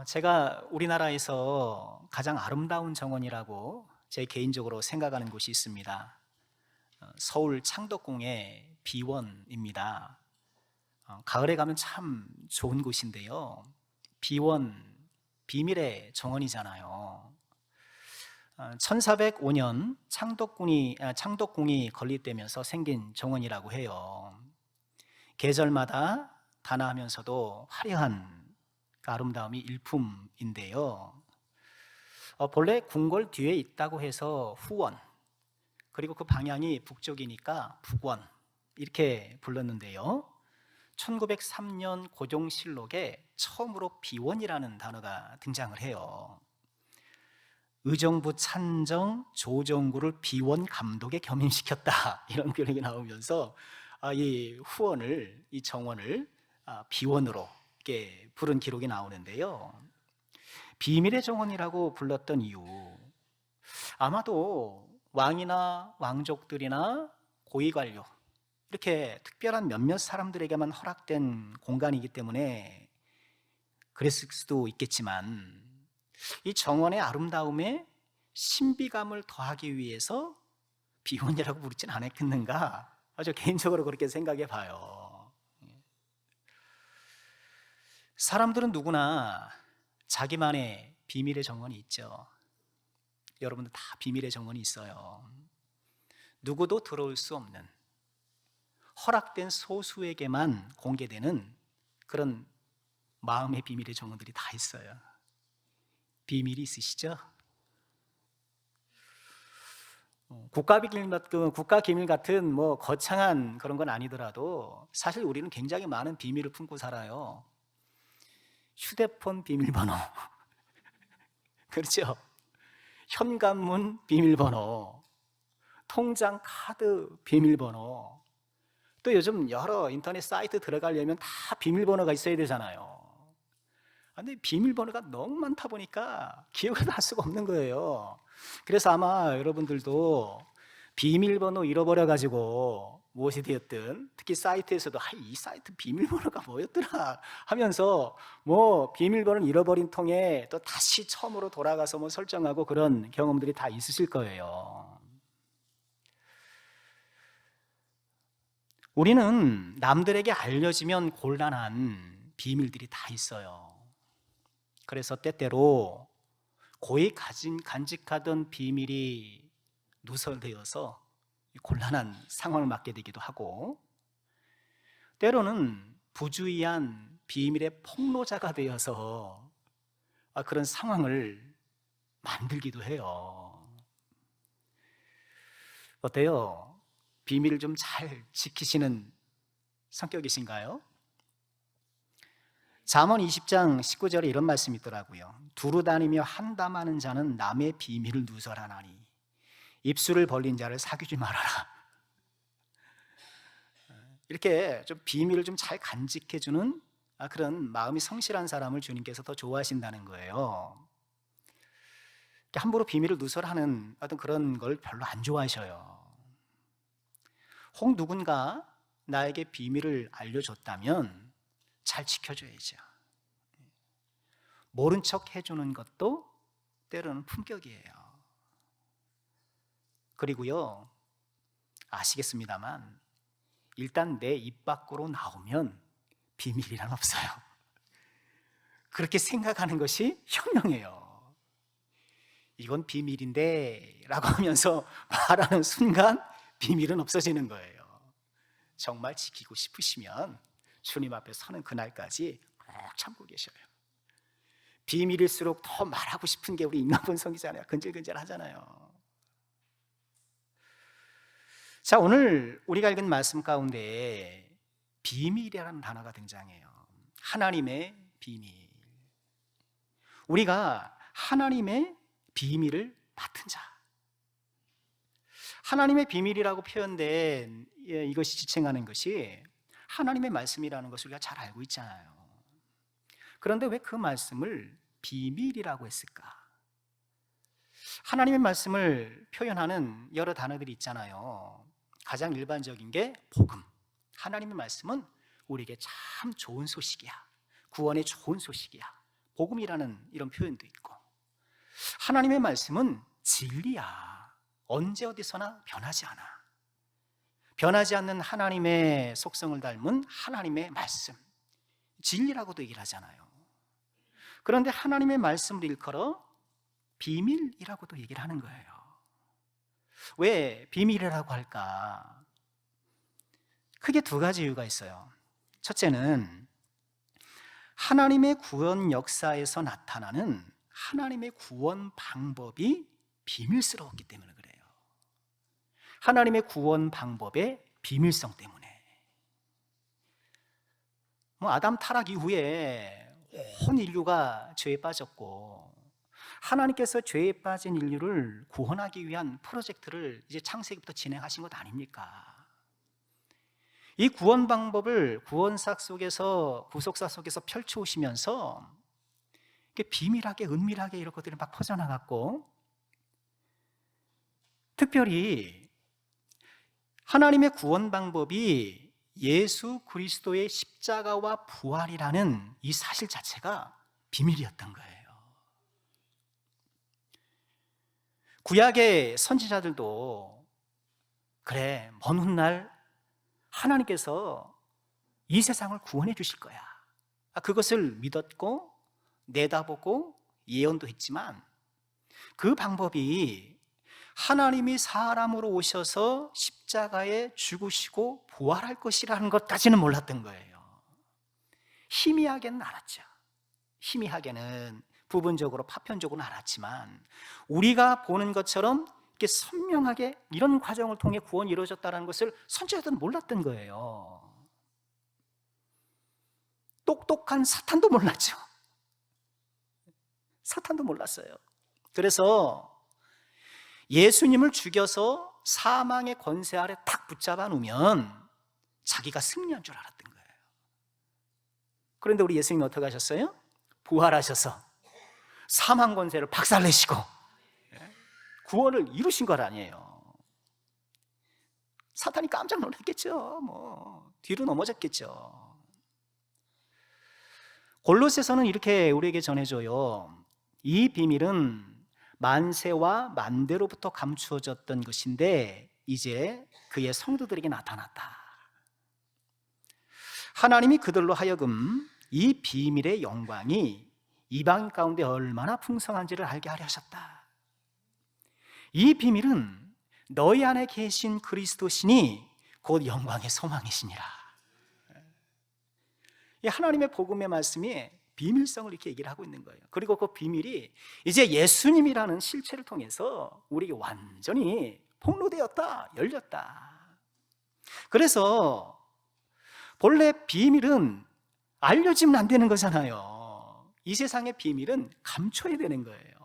제가 우리나라에서 가장 아름다운 정원이라고 제 개인적으로 생각하는 곳이 있습니다. 서울 창덕궁의 비원입니다. 가을에 가면 참 좋은 곳인데요. 비원, 비밀의 정원이잖아요. 1405년 창덕궁이 건립되면서 생긴 정원이라고 해요. 계절마다 단아하면서도 화려한 그 아름다움이 일품인데요. 본래 궁궐 뒤에 있다고 해서 후원, 그리고 그 방향이 북쪽이니까 북원 이렇게 불렀는데요. 1903년 고종실록에 처음으로 비원이라는 단어가 등장을 해요. 의정부 찬정 조정구를 비원 감독에 겸임시켰다 이런 기록이 나오면서 이 정원을 비원으로 이렇게 부른 기록이 나오는데요. 비밀의 정원이라고 불렀던 이유, 아마도 왕이나 왕족들이나 고위관료, 이렇게 특별한 몇몇 사람들에게만 허락된 공간이기 때문에 그랬을 수도 있겠지만, 이 정원의 아름다움에 신비감을 더하기 위해서 비원이라고 부르진 않았겠는가, 아주 개인적으로 그렇게 생각해 봐요. 사람들은 누구나 자기만의 비밀의 정원이 있죠. 여러분들 다 비밀의 정원이 있어요. 누구도 들어올 수 없는, 허락된 소수에게만 공개되는 그런 마음의 비밀의 정원들이 다 있어요. 비밀이 있으시죠? 국가 기밀 같은 뭐 거창한 그런 건 아니더라도 사실 우리는 굉장히 많은 비밀을 품고 살아요. 휴대폰 비밀번호, 그렇죠? 현관문 비밀번호, 통장 카드 비밀번호, 또 요즘 여러 인터넷 사이트 들어가려면 다 비밀번호가 있어야 되잖아요. 근데 비밀번호가 너무 많다 보니까 기억을 할 수가 없는 거예요. 그래서 아마 여러분들도 비밀번호 잃어버려가지고 무엇이 되었든, 특히 사이트에서도 이 사이트 비밀번호가 뭐였더라 하면서 뭐 비밀번호를 잃어버린 통에 또 다시 처음으로 돌아가서 뭐 설정하고 그런 경험들이 다 있으실 거예요. 우리는 남들에게 알려지면 곤란한 비밀들이 다 있어요. 그래서 때때로 고이 간직하던 비밀이 누설되어서 곤란한 상황을 맞게 되기도 하고, 때로는 부주의한 비밀의 폭로자가 되어서 그런 상황을 만들기도 해요. 어때요? 비밀을 좀 잘 지키시는 성격이신가요? 잠언 20장 19절에 이런 말씀이 있더라고요. 두루 다니며 한담하는 자는 남의 비밀을 누설하나니 입술을 벌린 자를 사귀지 말아라. 이렇게 좀 비밀을 좀 잘 간직해주는 그런 마음이 성실한 사람을 주님께서 더 좋아하신다는 거예요. 함부로 비밀을 누설하는 어떤 그런 걸 별로 안 좋아하셔요. 혹 누군가 나에게 비밀을 알려줬다면 잘 지켜줘야죠. 모른 척 해주는 것도 때로는 품격이에요. 그리고요, 아시겠습니다만 일단 내 입 밖으로 나오면 비밀이란 없어요. 그렇게 생각하는 것이 현명해요. 이건 비밀인데 라고 하면서 말하는 순간 비밀은 없어지는 거예요. 정말 지키고 싶으시면 주님 앞에 서는 그날까지 꼭 참고 계셔요. 비밀일수록 더 말하고 싶은 게 우리 인간본성이잖아요. 근질근질 하잖아요. 자, 오늘 우리가 읽은 말씀 가운데 비밀이라는 단어가 등장해요. 하나님의 비밀. 우리가 하나님의 비밀을 맡은 자. 하나님의 비밀이라고 표현된 이것이 지칭하는 것이 하나님의 말씀이라는 것을 우리가 잘 알고 있잖아요. 그런데 왜 그 말씀을 비밀이라고 했을까? 하나님의 말씀을 표현하는 여러 단어들이 있잖아요. 가장 일반적인 게 복음. 하나님의 말씀은 우리에게 참 좋은 소식이야. 구원의 좋은 소식이야. 복음이라는 이런 표현도 있고, 하나님의 말씀은 진리야. 언제 어디서나 변하지 않아. 변하지 않는 하나님의 속성을 닮은 하나님의 말씀, 진리라고도 얘기를 하잖아요. 그런데 하나님의 말씀을 일컬어 비밀이라고도 얘기를 하는 거예요. 왜 비밀이라고 할까? 크게 두 가지 이유가 있어요. 첫째는 하나님의 구원 역사에서 나타나는 하나님의 구원 방법이 비밀스러웠기 때문에 그래요. 하나님의 구원 방법의 비밀성 때문에. 아담 타락 이후에 온 인류가 죄에 빠졌고, 하나님께서 죄에 빠진 인류를 구원하기 위한 프로젝트를 이제 창세기부터 진행하신 것 아닙니까? 이 구원 방법을 구원사 속에서, 구속사 속에서 펼쳐오시면서 비밀하게, 은밀하게 이런 것들이 막 퍼져나갔고, 특별히 하나님의 구원 방법이 예수 그리스도의 십자가와 부활이라는 이 사실 자체가 비밀이었던 거예요. 구약의 선지자들도 그래, 먼 훗날 하나님께서 이 세상을 구원해 주실 거야, 그것을 믿었고 내다보고 예언도 했지만, 그 방법이 하나님이 사람으로 오셔서 십자가에 죽으시고 부활할 것이라는 것까지는 몰랐던 거예요. 희미하게는 알았죠. 희미하게는 부분적으로 파편적으로는 알았지만, 우리가 보는 것처럼 이렇게 선명하게 이런 과정을 통해 구원이 이루어졌다는 것을 선지자들은 몰랐던 거예요. 똑똑한 사탄도 몰랐죠. 사탄도 몰랐어요. 그래서 예수님을 죽여서 사망의 권세 아래 딱 붙잡아 놓으면 자기가 승리한 줄 알았던 거예요. 그런데 우리 예수님이 어떻게 하셨어요? 부활하셔서 사망 권세를 박살내시고 구원을 이루신 것 아니에요. 사탄이 깜짝 놀랐겠죠. 뒤로 넘어졌겠죠. 골로새서는 이렇게 우리에게 전해줘요. 이 비밀은 만세와 만대로부터 감추어졌던 것인데 이제 그의 성도들에게 나타났다. 하나님이 그들로 하여금 이 비밀의 영광이 이방인 가운데 얼마나 풍성한지를 알게 하려 하셨다. 이 비밀은 너희 안에 계신 그리스도시니 곧 영광의 소망이시니라. 이 하나님의 복음의 말씀이 비밀성을 이렇게 얘기를 하고 있는 거예요. 그리고 그 비밀이 이제 예수님이라는 실체를 통해서 우리에게 완전히 폭로되었다, 열렸다. 그래서 본래 비밀은 알려지면 안 되는 거잖아요. 이 세상의 비밀은 감춰야 되는 거예요.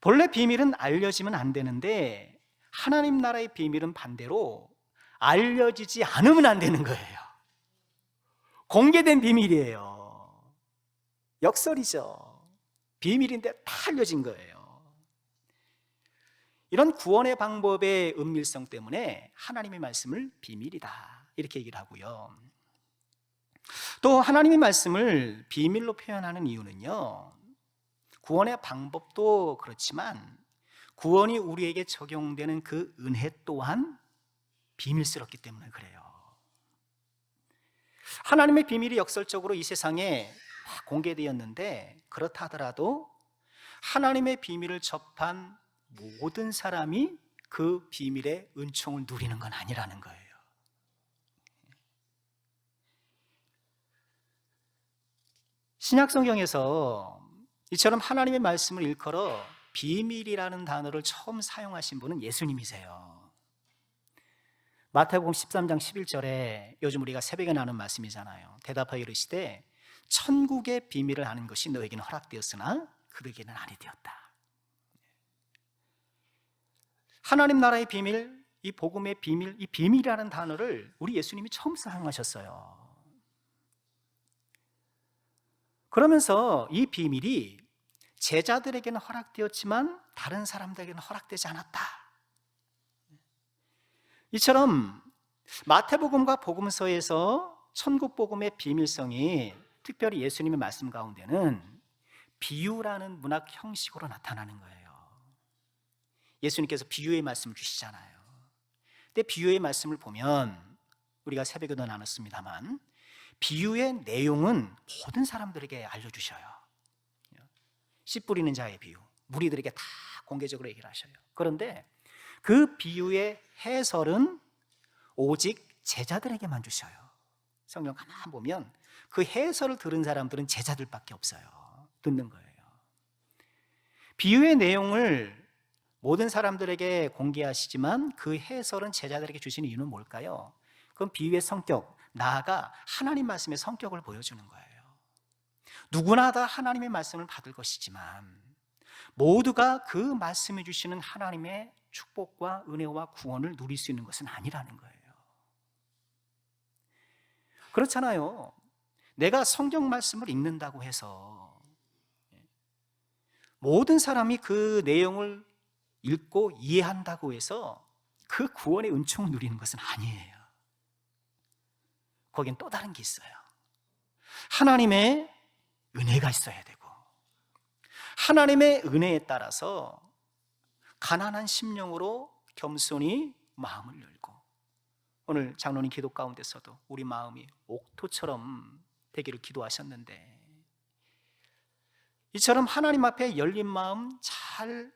본래 비밀은 알려지면 안 되는데 하나님 나라의 비밀은 반대로 알려지지 않으면 안 되는 거예요. 공개된 비밀이에요. 역설이죠. 비밀인데 다 알려진 거예요. 이런 구원의 방법의 은밀성 때문에 하나님의 말씀을 비밀이다, 이렇게 얘기를 하고요. 또 하나님의 말씀을 비밀로 표현하는 이유는요, 구원의 방법도 그렇지만 구원이 우리에게 적용되는 그 은혜 또한 비밀스럽기 때문에 그래요. 하나님의 비밀이 역설적으로 이 세상에 공개되었는데, 그렇다 하더라도 하나님의 비밀을 접한 모든 사람이 그 비밀의 은총을 누리는 건 아니라는 거예요. 신약 성경에서 이처럼 하나님의 말씀을 일컬어 비밀이라는 단어를 처음 사용하신 분은 예수님이세요. 마태복음 13장 11절에 요즘 우리가 새벽에 나눈 말씀이잖아요. 대답하여 이르시되 천국의 비밀을 아는 것이 너에게는 허락되었으나 그들에게는 아니 되었다. 하나님 나라의 비밀, 이 복음의 비밀, 이 비밀이라는 단어를 우리 예수님이 처음 사용하셨어요. 그러면서 이 비밀이 제자들에게는 허락되었지만 다른 사람들에게는 허락되지 않았다. 이처럼 마태복음과 복음서에서 천국 복음의 비밀성이 특별히 예수님의 말씀 가운데는 비유라는 문학 형식으로 나타나는 거예요. 예수님께서 비유의 말씀을 주시잖아요. 근데 비유의 말씀을 보면 우리가 새벽에도 나눴습니다만 비유의 내용은 모든 사람들에게 알려주셔요. 씨 뿌리는 자의 비유, 무리들에게 다 공개적으로 얘기를 하셔요. 그런데 그 비유의 해설은 오직 제자들에게만 주셔요. 성경 가만 보면 그 해설을 들은 사람들은 제자들밖에 없어요. 듣는 거예요. 비유의 내용을 모든 사람들에게 공개하시지만 그 해설은 제자들에게 주시는 이유는 뭘까요? 그건 비유의 성격, 나아가 하나님 말씀의 성격을 보여주는 거예요. 누구나 다 하나님의 말씀을 받을 것이지만 모두가 그 말씀해 주시는 하나님의 축복과 은혜와 구원을 누릴 수 있는 것은 아니라는 거예요. 그렇잖아요. 내가 성경 말씀을 읽는다고 해서 모든 사람이 그 내용을 읽고 이해한다고 해서 그 구원의 은총을 누리는 것은 아니에요. 거긴 또 다른 게 있어요. 하나님의 은혜가 있어야 되고 하나님의 은혜에 따라서 가난한 심령으로 겸손히 마음을 열고 오늘 장로님 기도 가운데서도 우리 마음이 옥토처럼 되기를 기도하셨는데 이처럼 하나님 앞에 열린 마음, 잘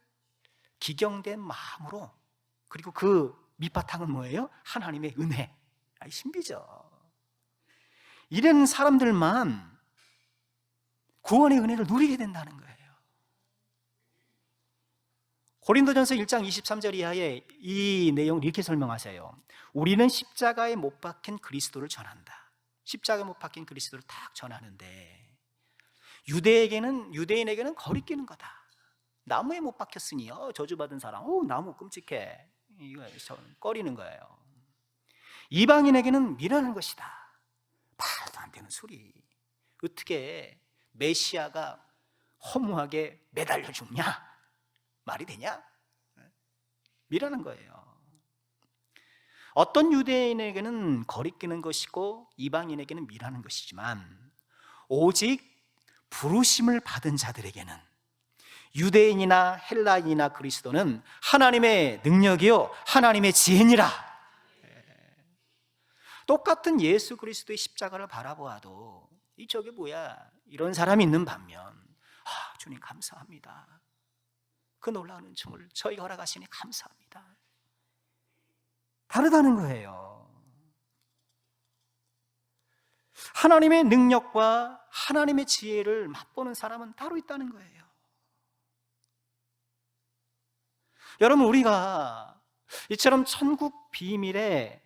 기경된 마음으로 그리고 그 밑바탕은 뭐예요? 하나님의 은혜. 신비죠. 이런 사람들만 구원의 은혜를 누리게 된다는 거예요. 고린도전서 1장 23절 이하에 이 내용을 이렇게 설명하세요. 우리는 십자가에 못 박힌 그리스도를 전한다. 십자가에 못 박힌 그리스도를 딱 전하는데 유대인에게는 거리끼는 거다. 나무에 못 박혔으니 저주받은 사람, 나무 끔찍해. 이거 꺼리는 거예요. 이방인에게는 미련한 것이다. 말도 안 되는 소리. 어떻게 메시아가 허무하게 매달려 죽냐? 말이 되냐? 미련한 거예요. 어떤 유대인에게는 거리끼는 것이고 이방인에게는 미련한 것이지만 오직 부르심을 받은 자들에게는 유대인이나 헬라인이나 그리스도는 하나님의 능력이요 하나님의 지혜니라. 똑같은 예수 그리스도의 십자가를 바라보아도 저게 뭐야 이런 사람이 있는 반면 주님 감사합니다. 그 놀라운 은총을 저희가 허락하시니 감사합니다. 다르다는 거예요. 하나님의 능력과 하나님의 지혜를 맛보는 사람은 따로 있다는 거예요. 여러분 우리가 이처럼 천국 비밀의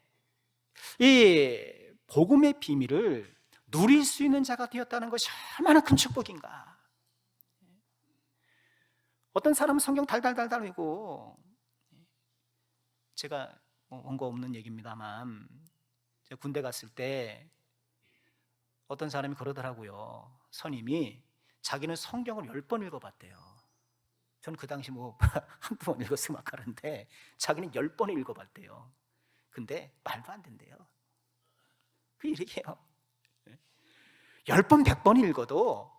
이 복음의 비밀을 누릴 수 있는 자가 되었다는 것이 얼마나 큰 축복인가. 어떤 사람은 성경 달달달달 외고 제가 원고 없는 얘기입니다만 제가 군대 갔을 때 어떤 사람이 그러더라고요. 선임이 자기는 성경을 10번 읽어봤대요. 저는 그 당시 한두 번 읽었으면 막 하는데 자기는 10번을 읽어봤대요. 근데 말도 안 된대요. 그 이렇게요. 10번, 100번 읽어도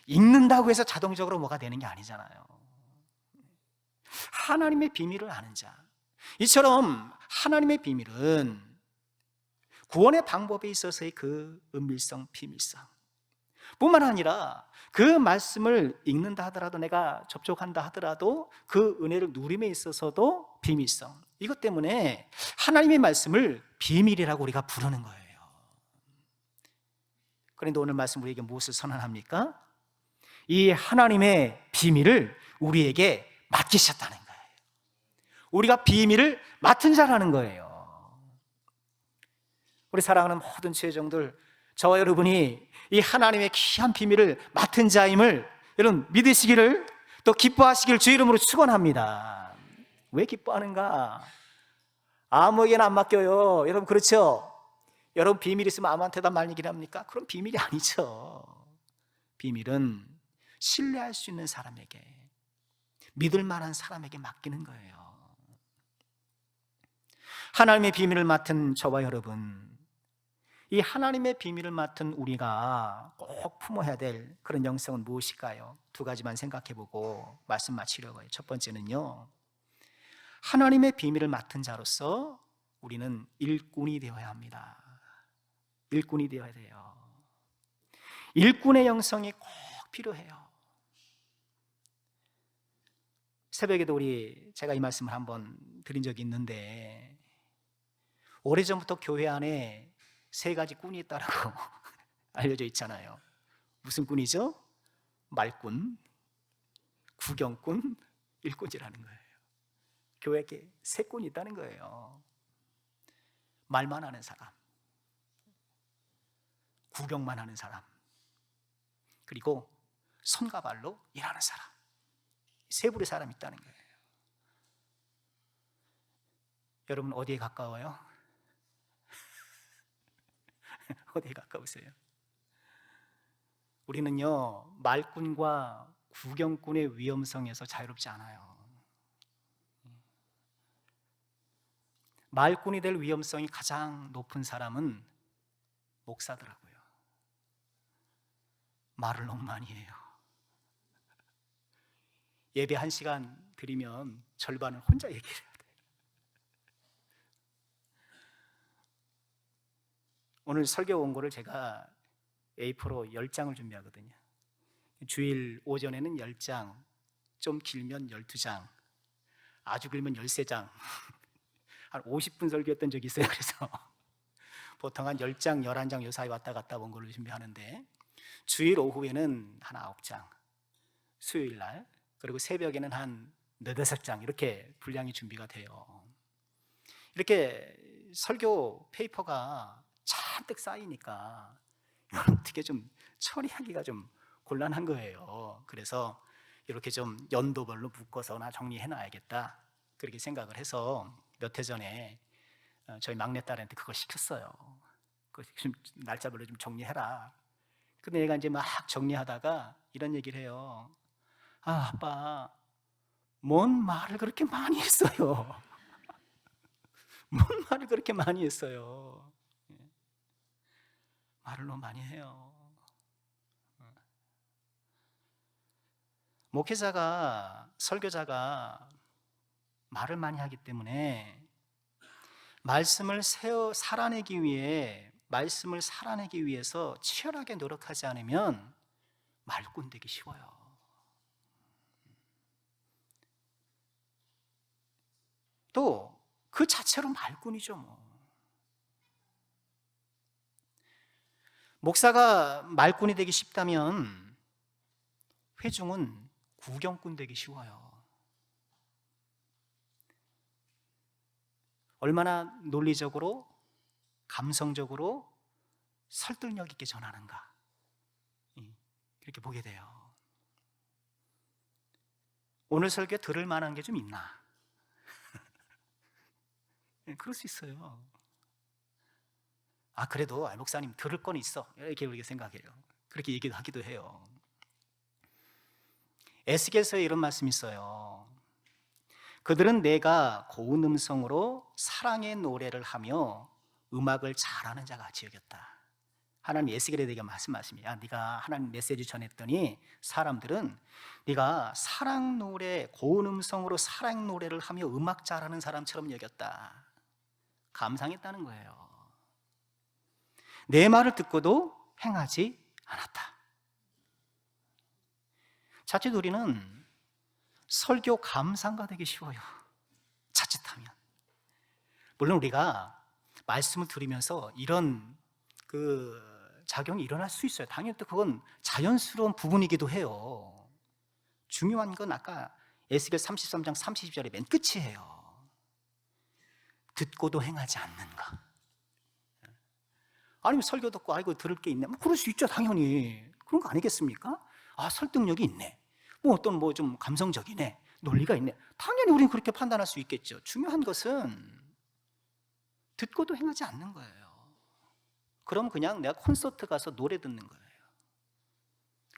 읽는다고 해서 자동적으로 뭐가 되는 게 아니잖아요. 하나님의 비밀을 아는 자. 이처럼 하나님의 비밀은 구원의 방법에 있어서의 그 은밀성, 비밀성 뿐만 아니라 그 말씀을 읽는다 하더라도 내가 접촉한다 하더라도 그 은혜를 누림에 있어서도 비밀성. 이것 때문에 하나님의 말씀을 비밀이라고 우리가 부르는 거예요. 그런데 오늘 말씀 우리에게 무엇을 선언합니까? 이 하나님의 비밀을 우리에게 맡기셨다는 거예요. 우리가 비밀을 맡은 자라는 거예요. 우리 사랑하는 모든 죄종들, 저와 여러분이 이 하나님의 귀한 비밀을 맡은 자임을 여러분 믿으시기를 또 기뻐하시기를 주의 이름으로 축원합니다. 왜 기뻐하는가? 아무에게나 안 맡겨요. 여러분 그렇죠? 여러분 비밀 있으면 아무한테나 말 얘기를 합니까? 그럼 비밀이 아니죠. 비밀은 신뢰할 수 있는 사람에게, 믿을 만한 사람에게 맡기는 거예요. 하나님의 비밀을 맡은 저와 여러분, 이 하나님의 비밀을 맡은 우리가 꼭 품어야 될 그런 영성은 무엇일까요? 두 가지만 생각해보고 말씀 마치려고 해요. 첫 번째는요, 하나님의 비밀을 맡은 자로서 우리는 일꾼이 되어야 합니다. 일꾼이 되어야 돼요. 일꾼의 영성이 꼭 필요해요. 새벽에도 제가 이 말씀을 한번 드린 적이 있는데, 오래전부터 교회 안에 세 가지 꾼이 있다라고 알려져 있잖아요. 무슨 꾼이죠? 말꾼, 구경꾼, 일꾼이라는 거예요. 교회에 세 꾼이 있다는 거예요. 말만 하는 사람, 구경만 하는 사람, 그리고 손과 발로 일하는 사람. 세 부류의 사람이 있다는 거예요. 여러분 어디에 가까워요? 어디에 가까우세요? 우리는요, 말꾼과 구경꾼의 위험성에서 자유롭지 않아요. 말꾼이 될 위험성이 가장 높은 사람은 목사더라고요. 말을 너무 많이 해요. 예배 1시간 드리면 절반은 혼자 얘기를 해야 돼요. 오늘 설교 원고를 제가 A4로 10장을 준비하거든요. 주일 오전에는 10장, 좀 길면 12장, 아주 길면 13장. 한 50분 설교했던 적이 있어요. 그래서 보통 한 10장, 11장 요 사이 왔다 갔다 원고를 준비하는데, 주일 오후에는 한 9장, 수요일 날, 그리고 새벽에는 한 4-5장 이렇게 분량이 준비가 돼요. 이렇게 설교 페이퍼가 잔뜩 쌓이니까 어떻게 좀 처리하기가 좀 곤란한 거예요. 그래서 이렇게 좀 연도별로 묶어서나 정리해놔야겠다, 그렇게 생각을 해서 몇 해 전에 저희 막내딸한테 그걸 시켰어요. 좀 날짜별로 좀 정리해라. 근데 얘가 이제 막 정리하다가 이런 얘기를 해요. 아, 아빠, 뭔 말을 그렇게 많이 했어요. 뭔 말을 그렇게 많이 했어요. 말을 너무 많이 해요. 목회자가, 설교자가 말을 많이 하기 때문에 말씀을 살아내기 위해서 치열하게 노력하지 않으면 말꾼 되기 쉬워요. 또 그 자체로 말꾼이죠 뭐. 목사가 말꾼이 되기 쉽다면 회중은 구경꾼 되기 쉬워요. 얼마나 논리적으로, 감성적으로 설득력 있게 전하는가, 이렇게 보게 돼요. 오늘 설교 들을 만한 게 좀 있나? 그럴 수 있어요. 아, 그래도 목사님 들을 건 있어, 이렇게 우리가 생각해요. 그렇게 얘기도 하기도 해요. 에스겔서에 이런 말씀이 있어요. 그들은 내가 고운 음성으로 사랑의 노래를 하며 음악을 잘하는 자가 같이 여겼다. 하나님 에스겔에 대해 말씀하십니다. 네가 하나님 메시지 전했더니 사람들은 네가 사랑 노래, 고운 음성으로 사랑 노래를 하며 음악 잘하는 사람처럼 여겼다. 감상했다는 거예요. 내 말을 듣고도 행하지 않았다. 자칫 우리는 설교 감상가 되기 쉬워요. 자칫하면. 물론 우리가 말씀을 들으면서 이런 작용이 일어날 수 있어요. 당연히 또 그건 자연스러운 부분이기도 해요. 중요한 건 아까 에스겔 33장 30절의 맨 끝이에요. 듣고도 행하지 않는가. 아니면 설교 듣고 아이고 들을 게 있네, 그럴 수 있죠. 당연히 그런 거 아니겠습니까? 아, 설득력이 있네, 어떤 좀 감성적이네, 논리가 있네. 당연히 우리는 그렇게 판단할 수 있겠죠. 중요한 것은 듣고도 행하지 않는 거예요. 그럼 그냥 내가 콘서트 가서 노래 듣는 거예요.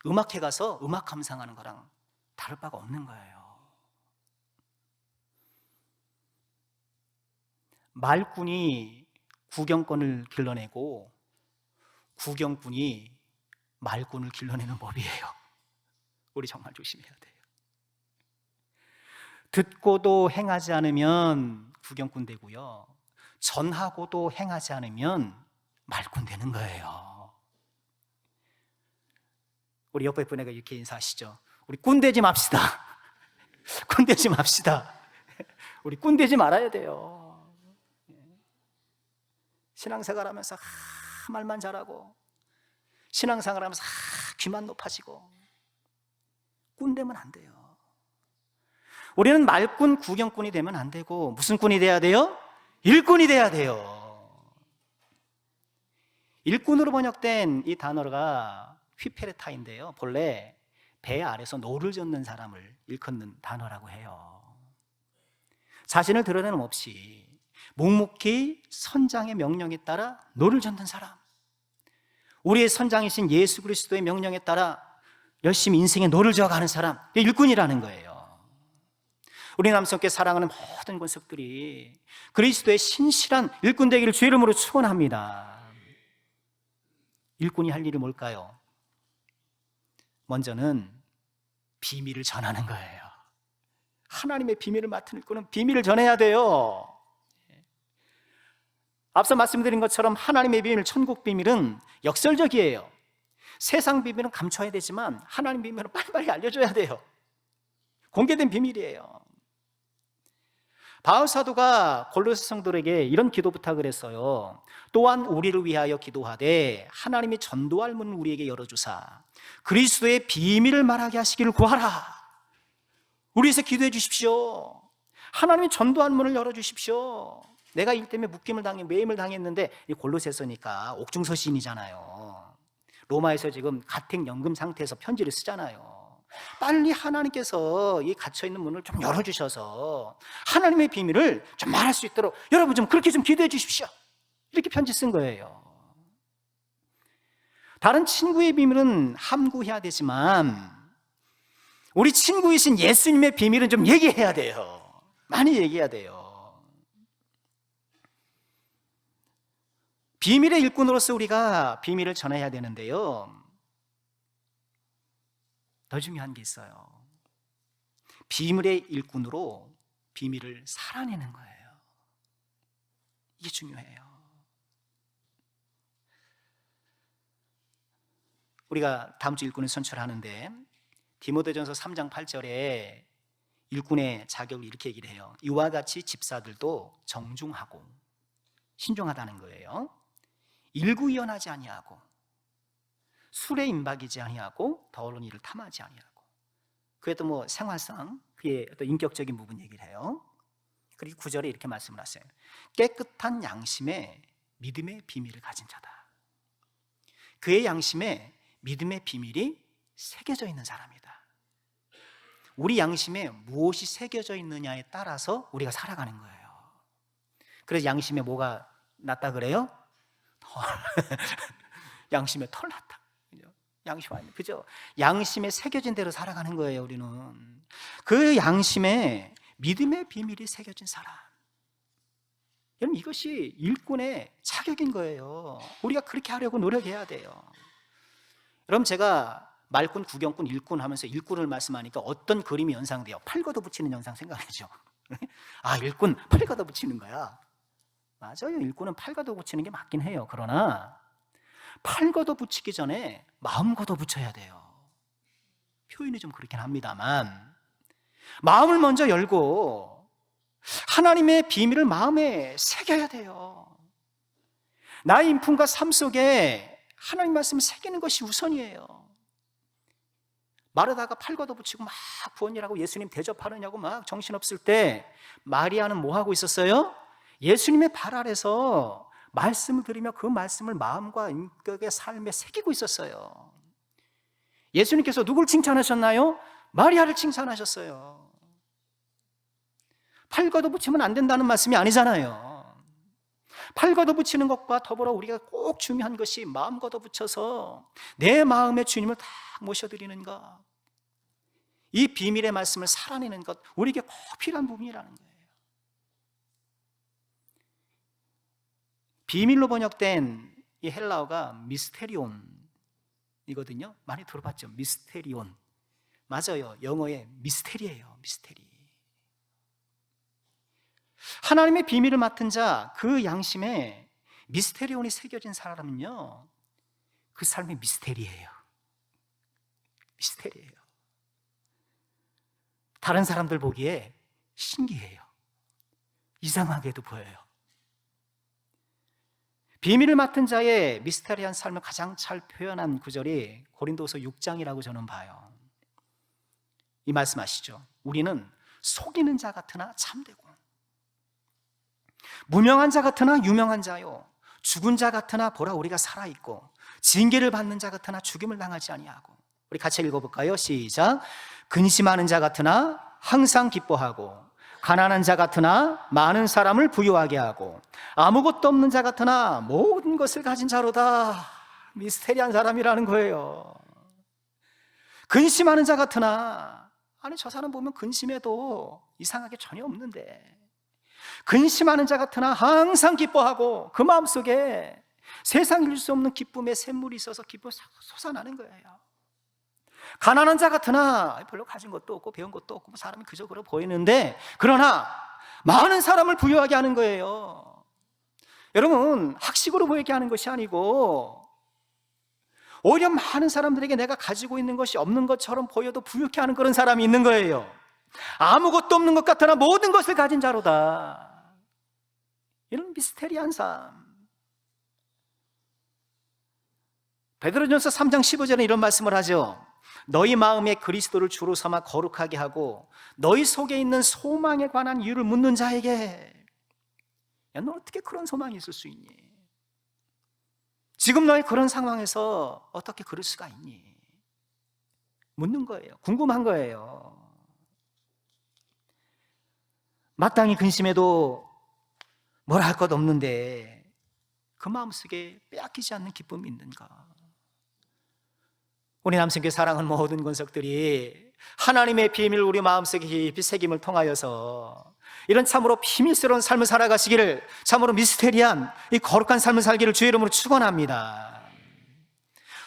음악회 가서 음악 감상하는 거랑 다를 바가 없는 거예요. 말꾼이 구경꾼을 길러내고 구경꾼이 말꾼을 길러내는 법이에요. 우리 정말 조심해야 돼요. 듣고도 행하지 않으면 구경꾼 되고요, 전하고도 행하지 않으면 말꾼 되는 거예요. 우리 옆에 분에게 이렇게 인사하시죠. 우리 꾼 되지 맙시다. 꾼 되지 맙시다. 우리 꾼 되지 말아야 돼요. 신앙생활 하면서 말만 잘하고, 신앙생활 하면서 귀만 높아지고, 꾼 되면 안 돼요. 우리는 말꾼, 구경꾼이 되면 안 되고 무슨 꾼이 돼야 돼요? 일꾼이 돼야 돼요. 일꾼으로 번역된 이 단어가 휘페레타인데요, 본래 배 아래서 노를 젓는 사람을 일컫는 단어라고 해요. 자신을 드러내는 없이 묵묵히 선장의 명령에 따라 노를 젓는 사람, 우리의 선장이신 예수 그리스도의 명령에 따라 열심히 인생의 노를 저어가는 사람, 이게 일꾼이라는 거예요. 우리 남성께 사랑하는 모든 권속들이 그리스도의 신실한 일꾼 되기를 주의 이름으로 축원합니다. 일꾼이 할 일이 뭘까요? 먼저는 비밀을 전하는 거예요. 하나님의 비밀을 맡은 일꾼은 비밀을 전해야 돼요. 앞서 말씀드린 것처럼 하나님의 비밀, 천국 비밀은 역설적이에요. 세상 비밀은 감춰야 되지만 하나님 비밀은 빨리빨리 알려줘야 돼요. 공개된 비밀이에요. 바울 사도가 골로새 성도들에게 이런 기도 부탁을 했어요. 또한 우리를 위하여 기도하되 하나님이 전도할 문을 우리에게 열어주사 그리스도의 비밀을 말하게 하시기를 구하라. 우리에서 기도해 주십시오. 하나님이 전도할 문을 열어주십시오. 내가 일 때문에 매임을 당했는데, 이 골로새서니까 옥중서신이잖아요. 로마에서 지금 가택연금 상태에서 편지를 쓰잖아요. 빨리 하나님께서 이 갇혀있는 문을 좀 열어주셔서 하나님의 비밀을 좀 말할 수 있도록 여러분 좀 그렇게 좀 기도해 주십시오. 이렇게 편지 쓴 거예요. 다른 친구의 비밀은 함구해야 되지만 우리 친구이신 예수님의 비밀은 좀 얘기해야 돼요. 많이 얘기해야 돼요. 비밀의 일꾼으로서 우리가 비밀을 전해야 되는데요, 더 중요한 게 있어요. 비밀의 일꾼으로 비밀을 살아내는 거예요. 이게 중요해요. 우리가 다음 주 일꾼을 선출하는데 디모데전서 3장 8절에 일꾼의 자격을 이렇게 얘기를 해요. 이와 같이 집사들도 정중하고 신중하다는 거예요. 일구이연하지 아니하고 술에 임박이지 아니하고 더러운 일을 탐하지 아니하고. 그게 또 뭐 생활상 그의 어떤 인격적인 부분 얘기를 해요. 그리고 9절에 이렇게 말씀을 하세요. 깨끗한 양심에 믿음의 비밀을 가진 자다. 그의 양심에 믿음의 비밀이 새겨져 있는 사람이다. 우리 양심에 무엇이 새겨져 있느냐에 따라서 우리가 살아가는 거예요. 그래서 양심에 뭐가 났다 그래요? 양심에 털 났다. 양심 아니에요, 그죠? 양심에 새겨진 대로 살아가는 거예요. 우리는 그 양심에 믿음의 비밀이 새겨진 사람. 여러분, 이것이 일꾼의 자격인 거예요. 우리가 그렇게 하려고 노력해야 돼요. 여러분, 제가 말꾼, 구경꾼, 일꾼 하면서 일꾼을 말씀하니까 어떤 그림이 연상돼요? 팔 걷어붙이는 현상 생각하죠. 아, 일꾼 팔 걷어붙이는 거야. 맞아요. 일꾼은 팔 걷어붙이는 게 맞긴 해요. 그러나 팔 걷어붙이기 전에 마음 걷어붙여야 돼요. 표현이 좀 그렇긴 합니다만 마음을 먼저 열고 하나님의 비밀을 마음에 새겨야 돼요. 나의 인품과 삶 속에 하나님 말씀을 새기는 것이 우선이에요. 마르다가 팔 걷어붙이고 막 구원이라고 예수님 대접하느냐고 막 정신없을 때 마리아는 뭐 하고 있었어요? 예수님의 발 아래서 말씀을 들으며 그 말씀을 마음과 인격의 삶에 새기고 있었어요. 예수님께서 누굴 칭찬하셨나요? 마리아를 칭찬하셨어요. 팔 걷어붙이면 안 된다는 말씀이 아니잖아요. 팔 걷어붙이는 것과 더불어 우리가 꼭 중요한 것이 마음 걷어붙여서 내 마음의 주님을 다 모셔드리는 것, 이 비밀의 말씀을 살아내는 것, 우리에게 꼭 필요한 부분이라는 거예요. 비밀로 번역된 이 헬라어가 미스테리온이거든요. 많이 들어봤죠? 미스테리온. 맞아요. 영어의 미스테리예요. 미스테리. 하나님의 비밀을 맡은 자, 그 양심에 미스테리온이 새겨진 사람은요, 그 삶이 미스테리예요. 미스테리예요. 다른 사람들 보기에 신기해요. 이상하게도 보여요. 비밀을 맡은 자의 미스테리한 삶을 가장 잘 표현한 구절이 고린도서 6장이라고 저는 봐요. 이 말씀 아시죠? 우리는 속이는 자 같으나 참되고, 무명한 자 같으나 유명한 자요, 죽은 자 같으나 보라 우리가 살아있고, 징계를 받는 자 같으나 죽임을 당하지 아니하고. 우리 같이 읽어볼까요? 시작. 근심하는 자 같으나 항상 기뻐하고, 가난한 자 같으나 많은 사람을 부유하게 하고, 아무것도 없는 자 같으나 모든 것을 가진 자로다. 미스테리한 사람이라는 거예요. 근심하는 자 같으나, 아니 저 사람 보면 근심해도 이상하게 전혀 없는데, 근심하는 자 같으나 항상 기뻐하고, 그 마음속에 세상 이룰 수 없는 기쁨의 샘물이 있어서 기쁨이 솟아나는 거예요. 가난한 자 같으나 별로 가진 것도 없고 배운 것도 없고 사람이 그저 그러 보이는데, 그러나 많은 사람을 부유하게 하는 거예요. 여러분, 학식으로 보이게 하는 것이 아니고 오히려 많은 사람들에게 내가 가지고 있는 것이 없는 것처럼 보여도 부유케 하는 그런 사람이 있는 거예요. 아무것도 없는 것 같으나 모든 것을 가진 자로다. 이런 미스테리한 삶. 베드로전서 3장 15절에 이런 말씀을 하죠. 너희 마음에 그리스도를 주로 삼아 거룩하게 하고 너희 속에 있는 소망에 관한 이유를 묻는 자에게, 야, 너 어떻게 그런 소망이 있을 수 있니? 지금 너의 그런 상황에서 어떻게 그럴 수가 있니? 묻는 거예요. 궁금한 거예요. 마땅히 근심해도 뭐라 할 것 없는데 그 마음속에 빼앗기지 않는 기쁨이 있는가? 우리 남성교회 사랑하는 모든 권석들이 하나님의 비밀을 우리 마음속에 깊이 새김을 통하여서 이런 참으로 비밀스러운 삶을 살아가시기를, 참으로 미스테리한 이 거룩한 삶을 살기를 주의 이름으로 축원합니다.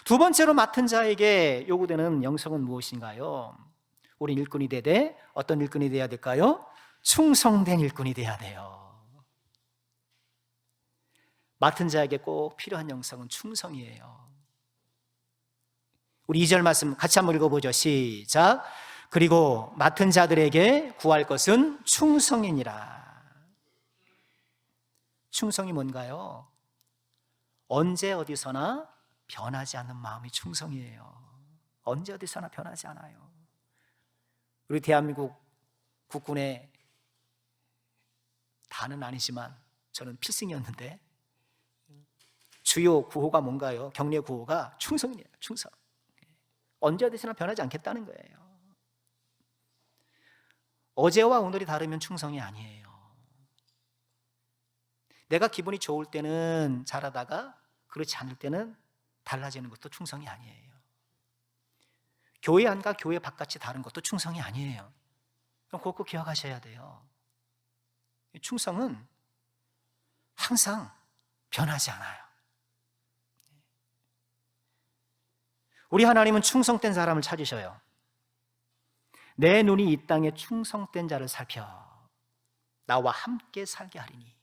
두 번째로 맡은 자에게 요구되는 영성은 무엇인가요? 우리 일꾼이 되되 어떤 일꾼이 되어야 될까요? 충성된 일꾼이 되어야 돼요. 맡은 자에게 꼭 필요한 영성은 충성이에요. 우리 2절 말씀 같이 한번 읽어보죠. 시작. 그리고 맡은 자들에게 구할 것은 충성이니라. 충성이 뭔가요? 언제 어디서나 변하지 않는 마음이 충성이에요. 언제 어디서나 변하지 않아요. 우리 대한민국 국군의 다는 아니지만 저는 필승이었는데 주요 구호가 뭔가요? 격려 구호가 충성이에요. 충성. 언제 어디서나 변하지 않겠다는 거예요. 어제와 오늘이 다르면 충성이 아니에요. 내가 기분이 좋을 때는 잘하다가 그렇지 않을 때는 달라지는 것도 충성이 아니에요. 교회 안과 교회 바깥이 다른 것도 충성이 아니에요. 그럼 그거 꼭 기억하셔야 돼요. 충성은 항상 변하지 않아요. 우리 하나님은 충성된 사람을 찾으셔요. 내 눈이 이 땅에 충성된 자를 살펴 나와 함께 살게 하리니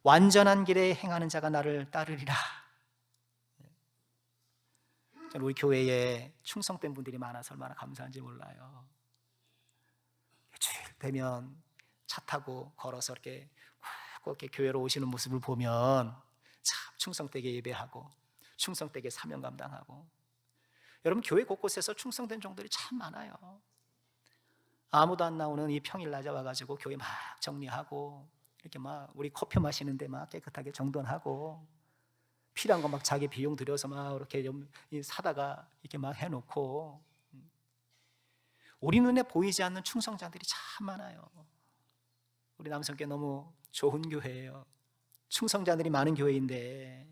완전한 길에 행하는 자가 나를 따르리라. 우리 교회에 충성된 분들이 많아서 얼마나 감사한지 몰라요. 주일 되면 차 타고 걸어서 이렇게 교회로 오시는 모습을 보면 참 충성되게 예배하고 충성되게 사명 감당하고. 여러분, 교회 곳곳에서 충성된 종들이 참 많아요. 아무도 안 나오는 이 평일날에 와가지고 교회 막 정리하고 이렇게 막 우리 커피 마시는데 막 깨끗하게 정돈하고 필요한 거 막 자기 비용 들여서 막 이렇게 사다가 이렇게 막 해놓고, 우리 눈에 보이지 않는 충성자들이 참 많아요. 우리 남성교회 너무 좋은 교회예요. 충성자들이 많은 교회인데,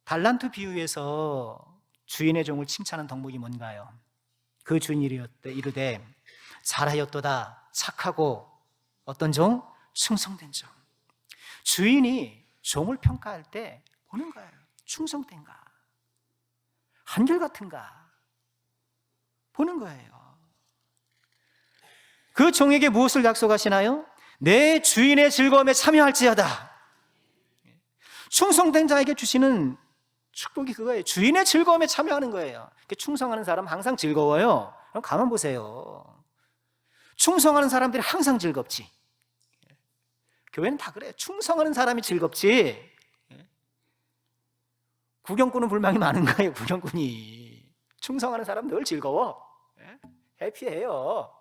달란트 비유에서 주인의 종을 칭찬한 덕목이 뭔가요? 그 주인이 이르되 잘하였도다 착하고 어떤 종? 충성된 종. 주인이 종을 평가할 때 보는 거예요. 충성된가? 한결같은가? 보는 거예요. 그 종에게 무엇을 약속하시나요? 내 주인의 즐거움에 참여할지어다. 충성된 자에게 주시는 축복이 그거예요. 주인의 즐거움에 참여하는 거예요. 충성하는 사람 항상 즐거워요. 그럼 가만 보세요. 충성하는 사람들이 항상 즐겁지. 교회는 다 그래요. 충성하는 사람이 즐겁지. 구경꾼은 불만이 많은 거예요. 구경꾼이. 충성하는 사람 늘 즐거워. 해피해요.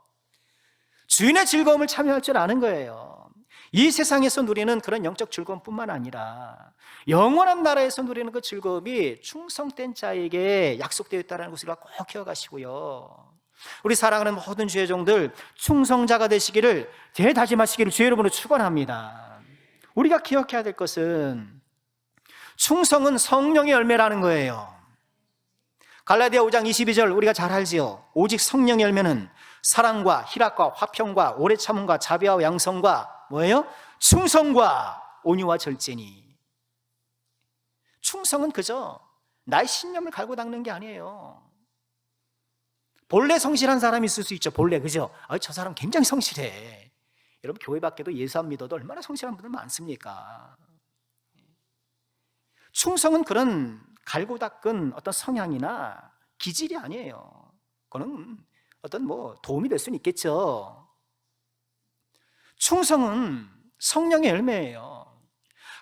주인의 즐거움을 참여할 줄 아는 거예요. 이 세상에서 누리는 그런 영적 즐거움뿐만 아니라 영원한 나라에서 누리는 그 즐거움이 충성된 자에게 약속되어 있다는 것을 꼭 기억하시고요. 우리 사랑하는 모든 주의 종들 충성자가 되시기를 대다짐하시기를 주의 이름으로 축원합니다. 우리가 기억해야 될 것은 충성은 성령의 열매라는 거예요. 갈라디아 5장 22절 우리가 잘 알지요. 오직 성령의 열매는 사랑과 희락과 화평과 오래 참음과 자비와 양성과 뭐예요? 충성과 온유와 절제니. 충성은 그저 나의 신념을 갈고 닦는 게 아니에요. 본래 성실한 사람이 있을 수 있죠. 본래 그죠? 저 사람 굉장히 성실해. 여러분 교회 밖에도 예수 안 믿어도 얼마나 성실한 분들 많습니까? 충성은 그런 갈고 닦은 어떤 성향이나 기질이 아니에요. 그거는 어떤 도움이 될 수는 있겠죠. 충성은 성령의 열매예요.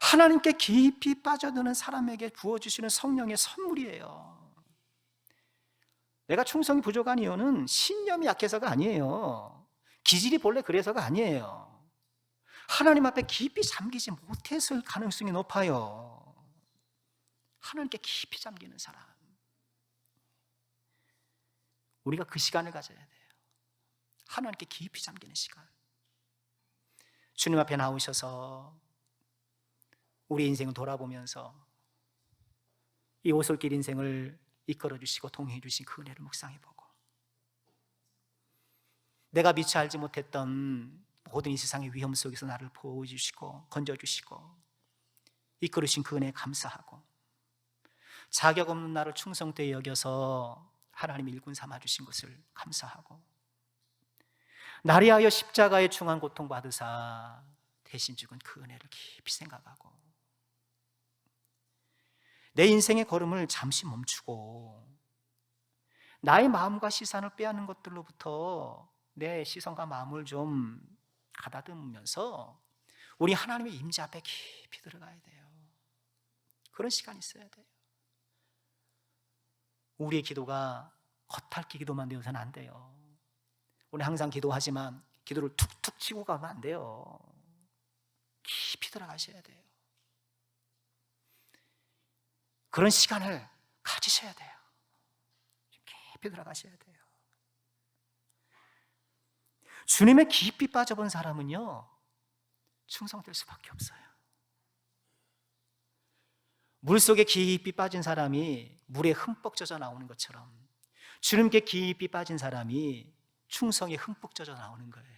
하나님께 깊이 빠져드는 사람에게 부어주시는 성령의 선물이에요. 내가 충성이 부족한 이유는 신념이 약해서가 아니에요. 기질이 본래 그래서가 아니에요. 하나님 앞에 깊이 잠기지 못했을 가능성이 높아요. 하나님께 깊이 잠기는 사람. 우리가 그 시간을 가져야 돼요. 하나님께 깊이 잠기는 시간. 주님 앞에 나오셔서 우리 인생을 돌아보면서 이 오솔길 인생을 이끌어 주시고 동행해 주신 그 은혜를 묵상해 보고 내가 미처 알지 못했던 모든 이 세상의 위험 속에서 나를 보호해주시고 건져주시고 이끌으신 그 은혜에 감사하고 자격 없는 나를 충성되이 여겨서 하나님이 일꾼 삼아주신 것을 감사하고 나를 위하여 십자가의 중한 고통 받으사 대신 죽은 그 은혜를 깊이 생각하고 내 인생의 걸음을 잠시 멈추고 나의 마음과 시선을 빼앗는 것들로부터 내 시선과 마음을 좀 가다듬으면서 우리 하나님의 임재 앞에 깊이 들어가야 돼요. 그런 시간이 있어야 돼요. 우리의 기도가 겉핥기 기도만 되어서는 안 돼요. 우리 항상 기도하지만 기도를 툭툭 치고 가면 안 돼요. 깊이 들어가셔야 돼요. 그런 시간을 가지셔야 돼요. 깊이 들어가셔야 돼요. 주님의 깊이 빠져본 사람은요 충성될 수밖에 없어요. 물속에 깊이 빠진 사람이 물에 흠뻑 젖어 나오는 것처럼 주님께 깊이 빠진 사람이 충성에 흠뻑 젖어 나오는 거예요.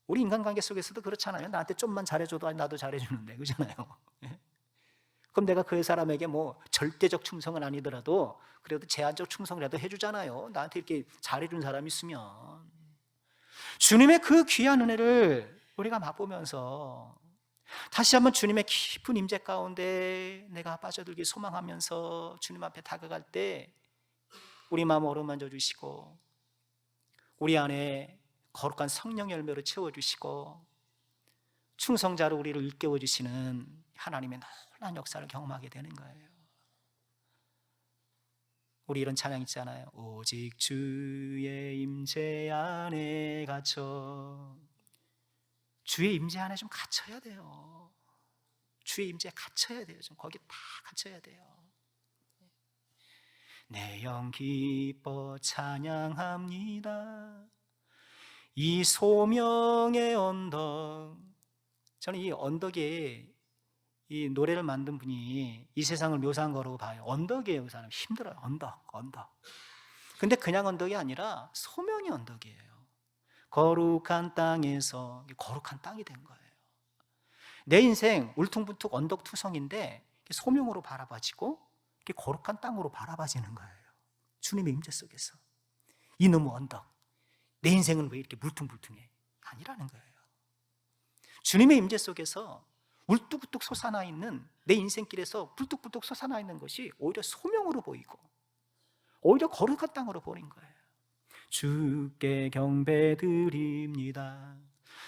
우리 인간관계 속에서도 그렇잖아요. 나한테 좀만 잘해줘도 나도 잘해주는데 그렇잖아요. 그럼 내가 그 사람에게 절대적 충성은 아니더라도 그래도 제한적 충성이라도 해주잖아요. 나한테 이렇게 잘해준 사람이 있으면. 주님의 그 귀한 은혜를 우리가 맛보면서 다시 한번 주님의 깊은 임재 가운데 내가 빠져들기 소망하면서 주님 앞에 다가갈 때 우리 마음 어루만져 주시고 우리 안에 거룩한 성령 열매로 채워주시고 충성자로 우리를 일깨워 주시는 하나님의 놀라운 역사를 경험하게 되는 거예요. 우리 이런 찬양 있잖아요. 오직 주의 임재 안에 갇혀. 주의 임재 안에 좀 갇혀야 돼요. 주의 임재에 갇혀야 돼요. 좀 거기 다 갇혀야 돼요. 내 영 기뻐 찬양합니다. 이 소명의 언덕. 저는 이 언덕에 이 노래를 만든 분이 이 세상을 묘사한 거라고 봐요. 언덕이에요. 그 사람 힘들어요. 언덕. 근데 그냥 언덕이 아니라 소명의 언덕이에요. 거룩한 땅에서 거룩한 땅이 된 거예요. 내 인생 울퉁불퉁 언덕투성인데 소명으로 바라봐지고 거룩한 땅으로 바라봐지는 거예요. 주님의 임재 속에서. 이놈의 언덕, 내 인생은 왜 이렇게 물퉁불퉁해? 아니라는 거예요. 주님의 임재 속에서 울뚝불뚝 솟아나 있는 내 인생길에서 불뚝불뚝 솟아나 있는 것이 오히려 소명으로 보이고 오히려 거룩한 땅으로 보이는 거예요. 주께 경배드립니다.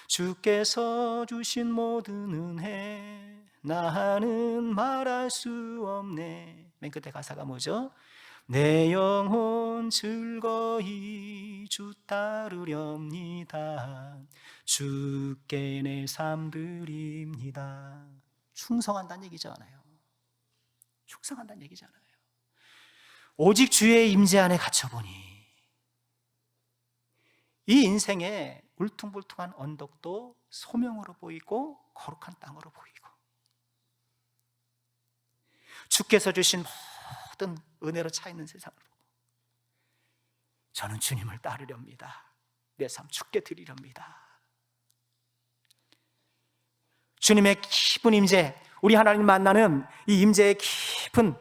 주께서 주신 모든 은혜 나는 말할 수 없네. 맨 끝에 가사가 뭐죠? 내 영혼 즐거이 주 따르렵니다. 주께 내 삶 드립니다. 충성한다는 얘기잖아요. 충성한다는 얘기잖아요. 오직 주의 임재 안에 갇혀보니 이 인생의 울퉁불퉁한 언덕도 소명으로 보이고 거룩한 땅으로 보이고 주께서 주신 모든 은혜로 차 있는 세상을 보고 저는 주님을 따르렵니다. 내 삶 주께 드리렵니다. 주님의 깊은 임재, 우리 하나님 만나는 이 임재의 깊은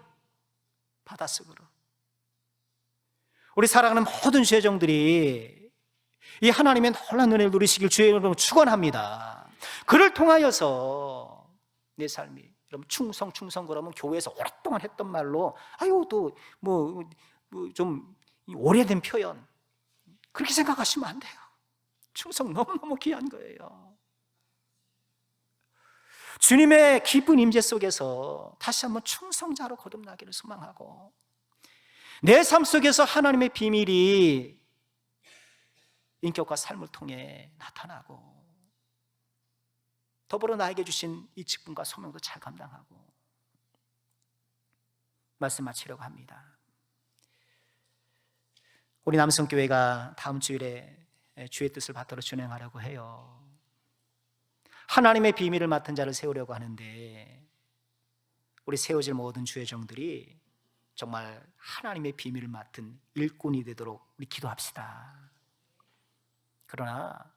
바닷속으로 우리 사랑하는 모든 죄종들이 이 하나님의 놀라운 은혜를 누리시길 주의 이름으로 축원합니다. 그를 통하여서 내 삶이 여러분 충성 그러면 교회에서 오랫동안 했던 말로 아유 또 좀 오래된 표현 그렇게 생각하시면 안 돼요. 충성 너무너무 귀한 거예요. 주님의 깊은 임재 속에서 다시 한번 충성자로 거듭나기를 소망하고 내 삶 속에서 하나님의 비밀이 인격과 삶을 통해 나타나고 더불어 나에게 주신 이 직분과 소명도 잘 감당하고 말씀 마치려고 합니다. 우리 남성교회가 다음 주일에 주의 뜻을 받들어 준행하려고 해요. 하나님의 비밀을 맡은 자를 세우려고 하는데 우리 세워질 모든 주의 종들이 정말 하나님의 비밀을 맡은 일꾼이 되도록 우리 기도합시다. 그러나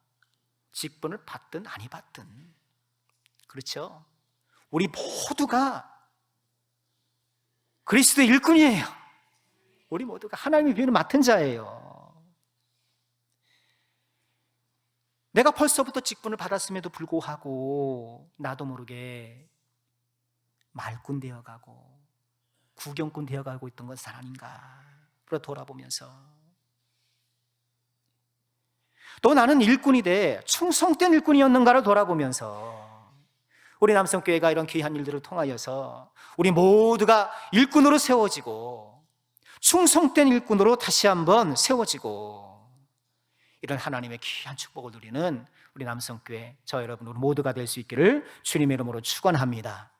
직분을 받든 아니 받든 그렇죠? 우리 모두가 그리스도의 일꾼이에요. 우리 모두가 하나님의 비밀을 맡은 자예요. 내가 벌써부터 직분을 받았음에도 불구하고 나도 모르게 말꾼 되어가고 구경꾼 되어가고 있던 것은 아닌가 돌아보면서 또 나는 일꾼이 돼 충성된 일꾼이었는가를 돌아보면서 우리 남성교회가 이런 귀한 일들을 통하여서 우리 모두가 일꾼으로 세워지고 충성된 일꾼으로 다시 한번 세워지고 이런 하나님의 귀한 축복을 누리는 우리 남성교회 저 여러분 우리 모두가 될 수 있기를 주님의 이름으로 축원합니다.